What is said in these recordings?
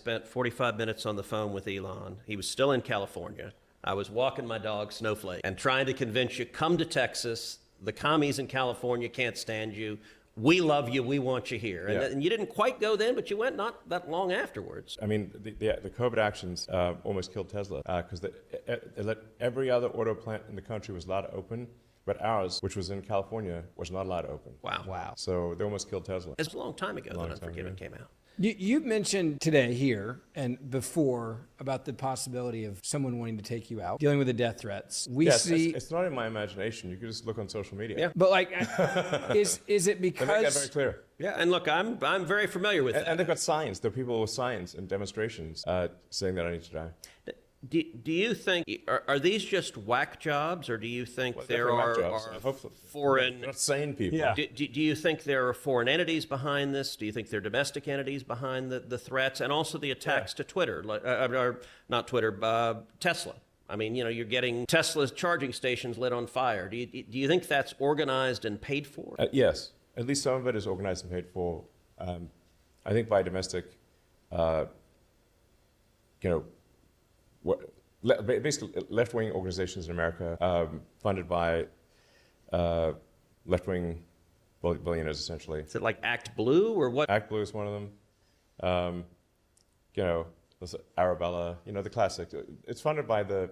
spent 45 minutes on the phone with Elon. He was still in California. I was walking my dog, Snowflake, and trying to convince you, come to Texas. The commies in California can't stand you. We love you. We want you here. And you didn't quite go then, but you went not that long afterwards. I mean, the COVID actions almost killed Tesla because every other auto plant in the country was allowed to open, but ours, which was in California, was not allowed to open. Wow. So they almost killed Tesla. It's a long time ago that Unforgiven came out. You mentioned today here and before about the possibility of someone wanting to take you out, dealing with the death threats. It's not in my imagination. You can just look on social media. Yeah. But like, is it because... They make that very clear. Yeah, and look, I'm very familiar with that. And they've got signs. There are people with signs and demonstrations saying that I need to die. Do you think, are these just whack jobs, or do you think there are foreign... Not sane people. Yeah. Do you think there are foreign entities behind this? Do you think there are domestic entities behind the threats and also the attacks to Twitter, or not Twitter, Tesla? I mean, you know, you're getting Tesla's charging stations lit on fire. Do you think that's organized and paid for? Yes. At least some of it is organized and paid for. I think by domestic, basically left-wing organizations in America funded by left-wing billionaires, essentially. Is it like Act Blue or what? Act Blue is one of them. Arabella, the classic. It's funded by the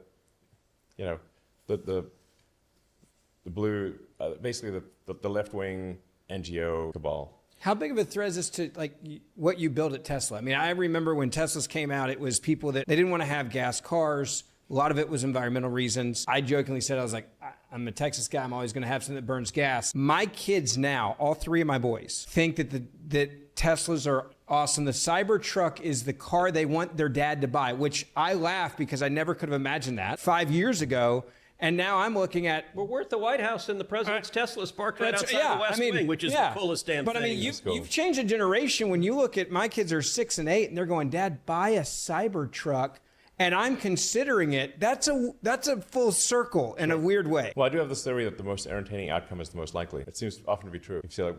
blue, basically the left-wing NGO cabal. How big of a threat is this to like what you built at Tesla? I mean, I remember when Teslas came out, it was people that they didn't want to have gas cars. A lot of it was environmental reasons. I jokingly said, I was like, I'm a Texas guy. I'm always going to have something that burns gas. My kids now, all three of my boys, think that Teslas are awesome. The Cybertruck is the car they want their dad to buy, which I laugh because I never could have imagined that 5 years ago. And now I'm looking at... We're at the White House and the president's Tesla is parked right outside the West Wing, which is the coolest damn thing. But I mean, you've changed a generation. When you look at my kids are 6 and 8 and they're going, Dad, buy a Cybertruck. And I'm considering it. That's a full circle in a weird way. Well, I do have this theory that the most entertaining outcome is the most likely. It seems often to be true. You see, like,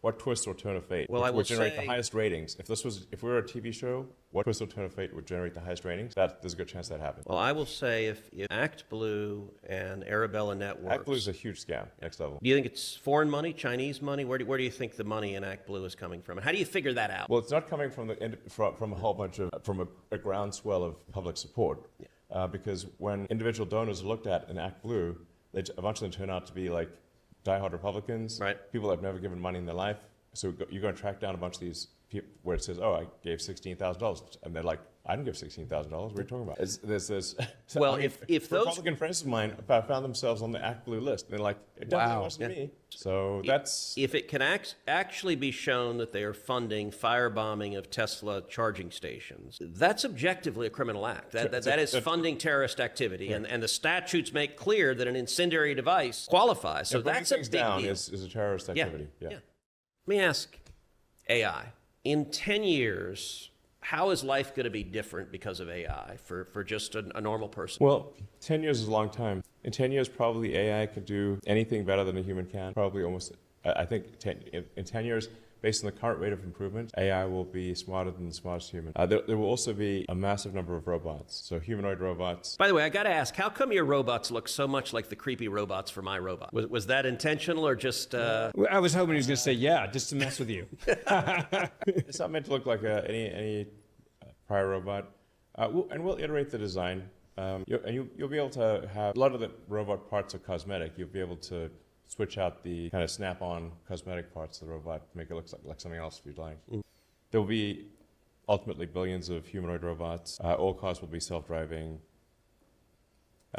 what twist or turn of fate would generate the highest ratings? If we were a TV show, what twist or turn of fate would generate the highest ratings? There's a good chance that happens. Well, I will say if Act Blue and Arabella Networks... Act Blue is a huge scam, next level. Do you think it's foreign money, Chinese money? Where do you think the money in Act Blue is coming from? And how do you figure that out? Well, it's not coming from a whole bunch of, from a groundswell of public support. Yeah. Because when individual donors are looked at in Act Blue, they eventually turn out to be like diehard Republicans, people that have never given money in their life. So you're going to track down a bunch of these people where it says, oh, I gave $16,000. And they're like, I didn't give $16,000. What are you talking about? There's this. Well, if those Republican friends of mine found themselves on the Act Blue list, they're like, it definitely wasn't me. So that's... If it can actually be shown that they are funding firebombing of Tesla charging stations, that's objectively a criminal act. That is funding terrorist activity. Yeah. And the statutes make clear that an incendiary device qualifies. So that's a big deal. Is a terrorist activity. Yeah. Let me ask AI. In 10 years... how is life going to be different because of AI for just a normal person? Well, 10 years is a long time. In 10 years, probably AI could do anything better than a human can. Probably almost, I think in 10 years, based on the current rate of improvement, AI will be smarter than the smartest human. There will also be a massive number of robots, so humanoid robots. By the way, I got to ask, how come your robots look so much like the creepy robots for my robot? Was that intentional or just... I was hoping he was going to say, yeah, just to mess with you. It's not meant to look like any prior robot. And we'll iterate the design. You'll be able to have... A lot of the robot parts are cosmetic. You'll be able to switch out the kind of snap-on cosmetic parts of the robot to make it look like something else if you'd like. There will be ultimately billions of humanoid robots. All cars will be self-driving.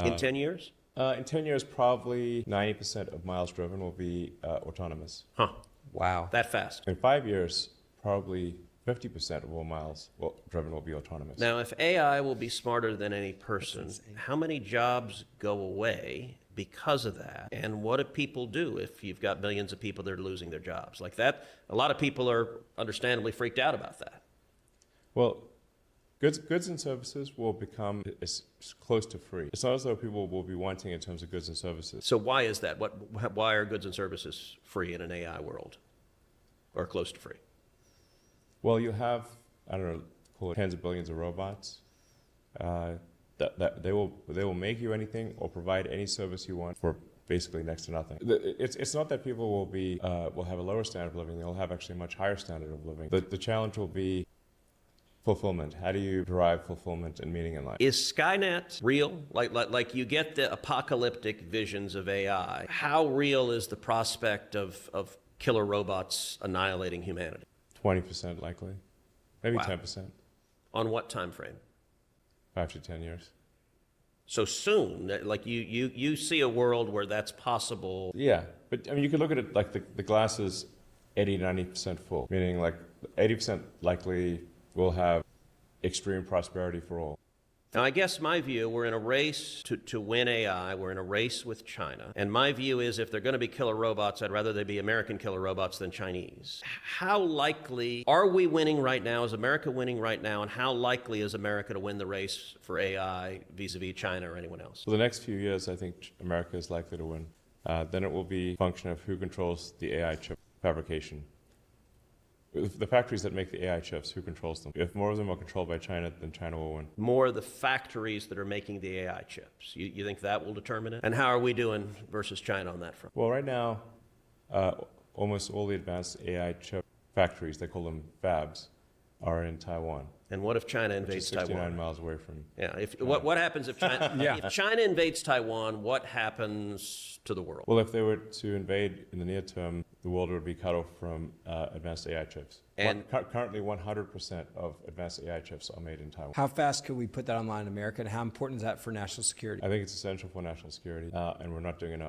In 10 years? In 10 years, probably 90% of miles driven will be autonomous. Huh. Wow. That fast. In 5 years, probably 50% of all miles driven will be autonomous. Now, if AI will be smarter than any person, how many jobs go away because of that? And what do people do if you've got millions of people that are losing their jobs? Like that, a lot of people are understandably freaked out about that. Well, goods and services will become as close to free. It's not as though people will be wanting in terms of goods and services. So why is that? Why are goods and services free in an AI world or close to free? Well, you have I don't know, call it tens of billions of robots. That they will make you anything or provide any service you want for basically next to nothing. It's not that people will have a lower standard of living; they'll have actually a much higher standard of living. The challenge will be fulfillment. How do you derive fulfillment and meaning in life? Is Skynet real? Like you get the apocalyptic visions of AI. How real is the prospect of killer robots annihilating humanity? 20% likely, maybe Wow. 10%, On what time frame? 5 to 10 years. So soon, like you see a world where that's possible. Yeah, but I mean, you could look at it like the glass is 80, 90% full, meaning like 80% likely will have extreme prosperity for all. Now, I guess my view, we're in a race to win AI. We're in a race with China. And my view is if they're going to be killer robots, I'd rather they be American killer robots than Chinese. How likely are we winning right now? Is America winning right now? And how likely is America to win the race for AI vis-a-vis China or anyone else? For the next few years, I think America is likely to win. Then it will be a function of who controls the AI chip fabrication. The factories that make the AI chips, who controls them? If more of them are controlled by China, then China will win. More of the factories that are making the AI chips. You think that will determine it? And how are we doing versus China on that front? Well, right now, almost all the advanced AI chip factories, they call them fabs, are in Taiwan. And what if China Which is invades 69 Taiwan? miles away from. Yeah. What happens if China, Yeah. if China invades Taiwan, what happens to the world? Well, if they were to invade in the near term, the world would be cut off from advanced AI chips. And- Currently, 100% of advanced AI chips are made in Taiwan. How fast could we put that online in America, and how important is that for national security? I think it's essential for national security, and we're not doing enough.